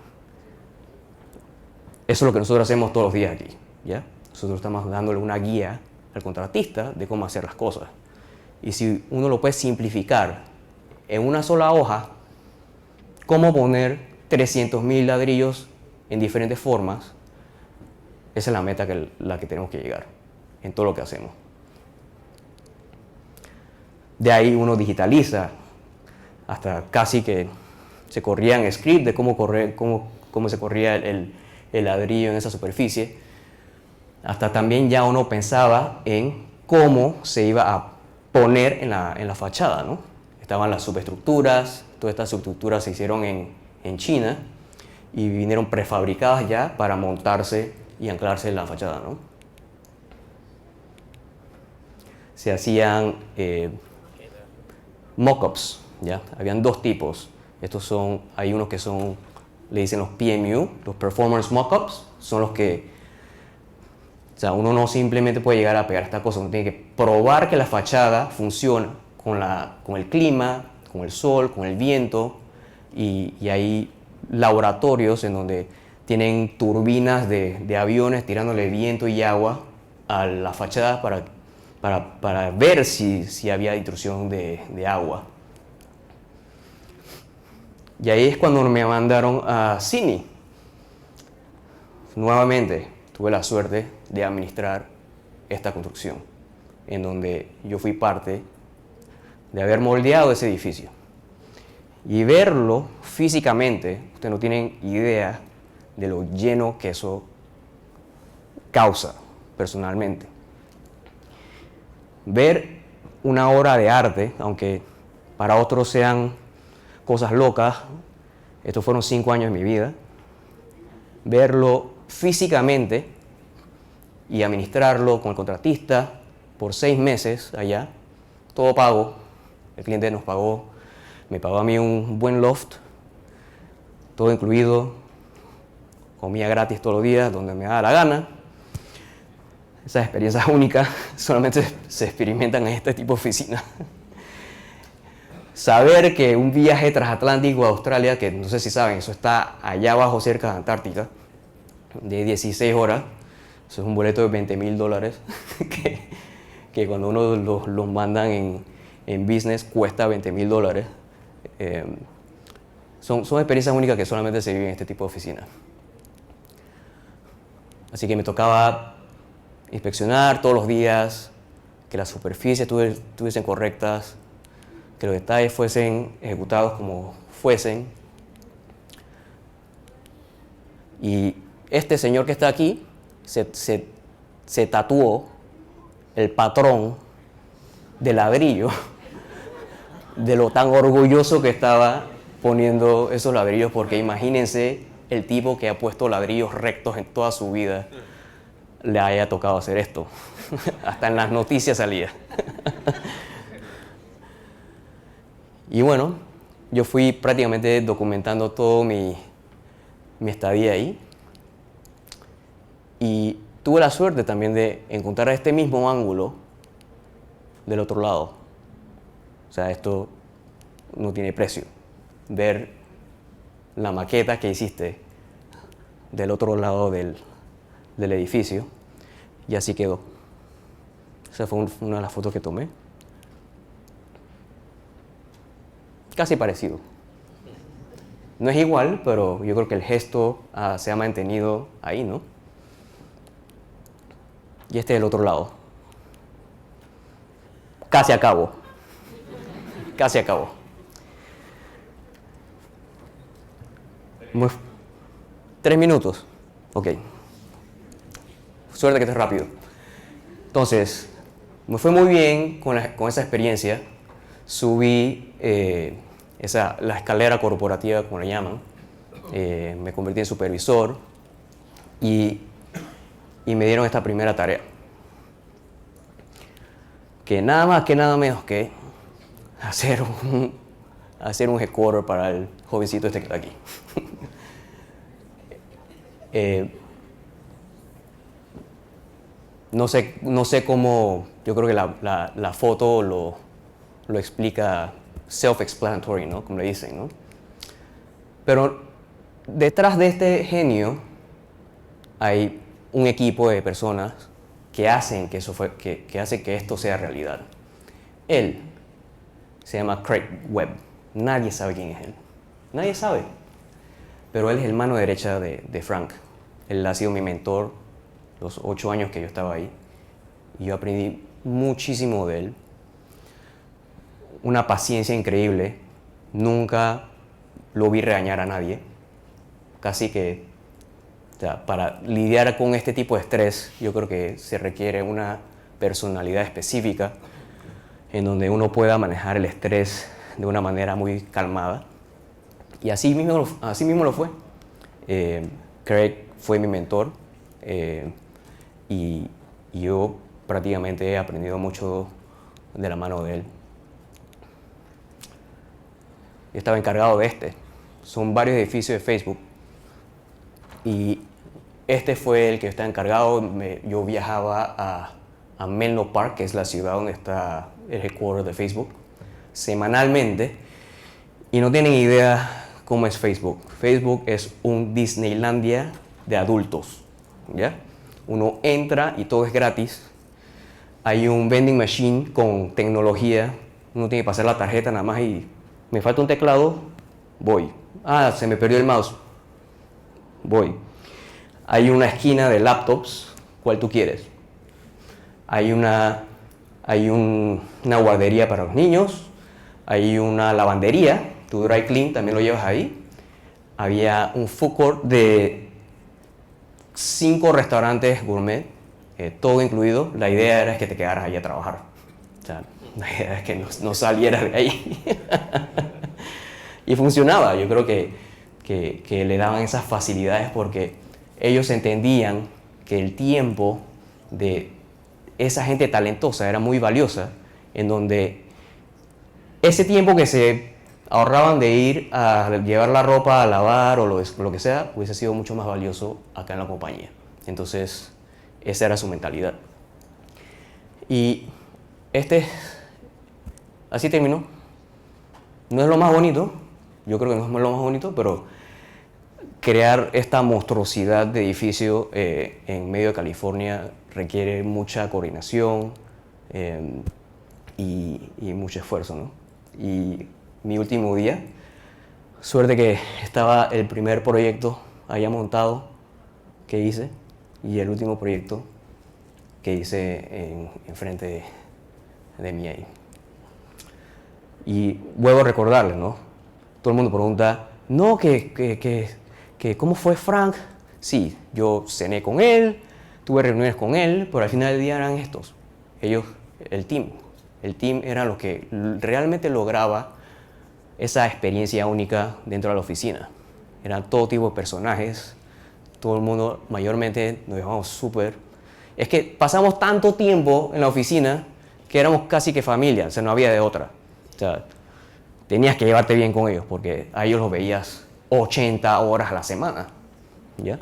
eso es lo que nosotros hacemos todos los días aquí, ¿ya? Nosotros estamos dándole una guía al contratista de cómo hacer las cosas. Y si uno lo puede simplificar en una sola hoja, cómo poner 300.000 ladrillos en diferentes formas, esa es la meta la que tenemos que llegar en todo lo que hacemos. De ahí uno digitaliza, hasta casi que se corría en script de cómo se corría el ladrillo en esa superficie. Hasta también ya uno pensaba en cómo se iba a poner en la fachada, ¿no? Estaban las subestructuras, todas estas subestructuras se hicieron en China y vinieron prefabricadas ya para montarse y anclarse en la fachada, ¿no? se hacían mock-ups, ¿ya? Habían dos tipos. Hay unos que son, le dicen los PMU, los Performance Mock-ups, son los que, o sea, uno no simplemente puede llegar a pegar esta cosa, uno tiene que probar que la fachada funciona con el clima, con el sol, con el viento, y hay laboratorios en donde tienen turbinas de aviones tirándole viento y agua a la fachada para ver si había intrusión de agua. Y ahí es cuando me mandaron a Sydney. Nuevamente tuve la suerte de administrar esta construcción, en donde yo fui parte de haber moldeado ese edificio. Y verlo físicamente, ustedes no tienen idea de lo lleno que eso causa personalmente. Ver una obra de arte, aunque para otros sean cosas locas, estos fueron 5 años de mi vida, verlo físicamente y administrarlo con el contratista por 6 meses allá, todo pago, el cliente nos pagó, me pagó a mí un buen loft, todo incluido, comía gratis todos los días, donde me daba la gana. Esas experiencias únicas solamente se experimentan en este tipo de oficina. Saber que un viaje transatlántico a Australia, que no sé si saben, eso está allá abajo cerca de Antártica, de 16 horas, eso es un boleto de $20,000 que cuando uno los mandan en business cuesta $20,000. Son experiencias únicas que solamente se viven en este tipo de oficinas. Así que me tocaba inspeccionar todos los días, que las superficies estuviesen correctas, que los detalles fuesen ejecutados como fuesen. Y este señor que está aquí se tatuó el patrón de ladrillo de lo tan orgulloso que estaba poniendo esos ladrillos, porque imagínense el tipo que ha puesto ladrillos rectos en toda su vida le haya tocado hacer esto. Hasta en las noticias salía. Y bueno, yo fui prácticamente documentando todo mi estadía ahí. Y tuve la suerte también de encontrar este mismo ángulo del otro lado. O sea, esto no tiene precio. Ver la maqueta que hiciste del otro lado del edificio, y así quedó. Esa fue una de las fotos que tomé. Casi parecido. No es igual, pero yo creo que el gesto se ha mantenido ahí, ¿no? Y este es el otro lado. Casi acabo. Casi acabo. 3 minutos. Ok. Suerte que esté rápido. Entonces, me fue muy bien con esa experiencia. Subí la escalera corporativa, como le llaman. Me convertí en supervisor y me dieron esta primera tarea. Que nada más que nada menos que hacer un headquarter para el jovencito este que está aquí. No sé cómo, yo creo que la foto lo explica self-explanatory, ¿no? Como le dicen, ¿no? Pero detrás de este genio hay un equipo de personas que hacen que esto sea realidad. Él se llama Craig Webb. Nadie sabe quién es él. Nadie sabe. Pero él es el mano derecha de Frank. Él ha sido mi mentor los 8 años que yo estaba ahí. Y yo aprendí muchísimo de él. Una paciencia increíble. Nunca lo vi regañar a nadie. Casi que, o sea, para lidiar con este tipo de estrés, yo creo que se requiere una personalidad específica en donde uno pueda manejar el estrés de una manera muy calmada. Y así mismo lo fue. Craig fue mi mentor y yo prácticamente he aprendido mucho de la mano de él. Yo estaba encargado de este. Son varios edificios de Facebook. Y este fue el que está encargado. Yo viajaba a Menlo Park, que es la ciudad donde está el headquarter de Facebook, semanalmente. Y no tienen idea cómo es Facebook. Facebook es un Disneylandia de adultos, ¿ya? Uno entra y todo es gratis. Hay un vending machine con tecnología. Uno tiene que pasar la tarjeta nada más y me falta un teclado, voy. Ah, se me perdió el mouse, voy. Hay una esquina de laptops, ¿cuál tú quieres? Hay una guardería para los niños, hay una lavandería, tu dry clean también lo llevas ahí. Había un food court de 5 restaurantes gourmet, todo incluido. La idea era que te quedaras ahí a trabajar. O sea, la idea es que no salieras de ahí. Y funcionaba. Yo creo que le daban esas facilidades porque ellos entendían que el tiempo de esa gente talentosa era muy valiosa, en donde ese tiempo que se ahorraban de ir a llevar la ropa a lavar o lo que sea, hubiese sido mucho más valioso acá en la compañía. Entonces, esa era su mentalidad. Y así terminó. No es lo más bonito, yo creo que no es lo más bonito, pero crear esta monstruosidad de edificio en medio de California requiere mucha coordinación y mucho esfuerzo, ¿no? Y mi último día, suerte que estaba el primer proyecto allá montado que hice y el último proyecto que hice enfrente de mí ahí. Y vuelvo a recordarle, ¿no? Todo el mundo pregunta, no, ¿cómo fue Frank? Sí, yo cené con él, tuve reuniones con él, pero al final del día eran estos. Ellos, el team era lo que realmente lograba esa experiencia única dentro de la oficina. Eran todo tipo de personajes, todo el mundo mayormente nos llevamos súper. Es que pasamos tanto tiempo en la oficina que éramos casi que familia, o sea, no había de otra. O sea, tenías que llevarte bien con ellos porque a ellos los veías 80 horas a la semana, ¿ya?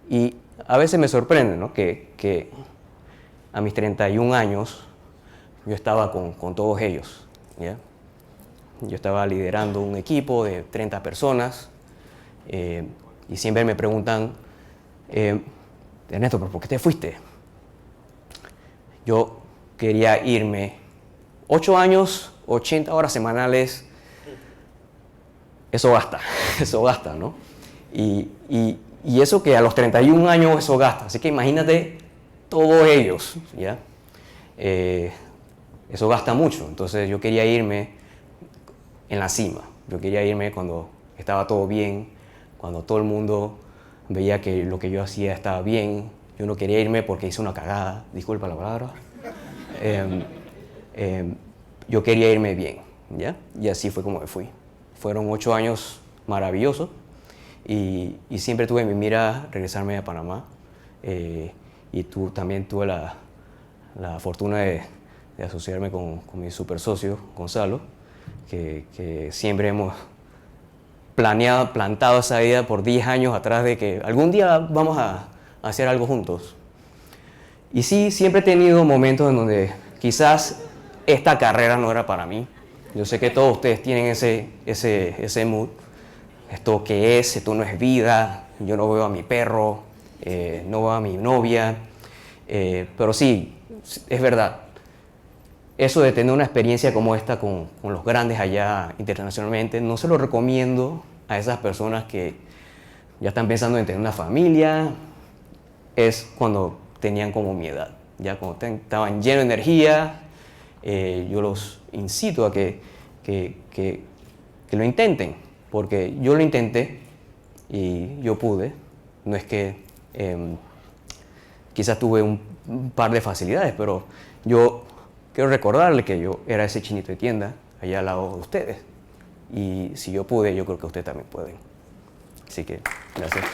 Y a veces me sorprende, ¿no? que a mis 31 años yo estaba con todos ellos, ¿ya? Yo estaba liderando un equipo de 30 personas y siempre me preguntan, Ernesto, ¿pero por qué te fuiste? Yo quería irme 8 años, 80 horas semanales, eso gasta, ¿no? Y eso que a los 31 años eso gasta, así que imagínate todos ellos, ¿ya? Eso gasta mucho, entonces yo quería irme en la cima, yo quería irme cuando estaba todo bien, cuando todo el mundo veía que lo que yo hacía estaba bien. Yo no quería irme porque hice una cagada, disculpa la palabra. Yo quería irme bien, ¿ya? Y así fue como me fui. Fueron 8 años maravillosos y siempre tuve en mi mira regresarme a Panamá. Y también tuve la fortuna de asociarme con mi super socio, Gonzalo, que siempre hemos plantado esa idea por 10 años atrás de que algún día vamos a hacer algo juntos. Y sí, siempre he tenido momentos en donde quizás esta carrera no era para mí. Yo sé que todos ustedes tienen ese mood. Esto qué es, esto no es vida, yo no veo a mi perro, no veo a mi novia. Pero sí, es verdad. Eso de tener una experiencia como esta con los grandes allá internacionalmente, no se lo recomiendo a esas personas que ya están pensando en tener una familia. Es cuando tenían como mi edad, ya cuando estaban llenos de energía. Yo los incito a que lo intenten, porque yo lo intenté y yo pude. No es que quizás tuve un par de facilidades, pero yo quiero recordarle que yo era ese chinito de tienda allá al lado de ustedes. Y si yo pude, yo creo que ustedes también pueden. Así que, gracias.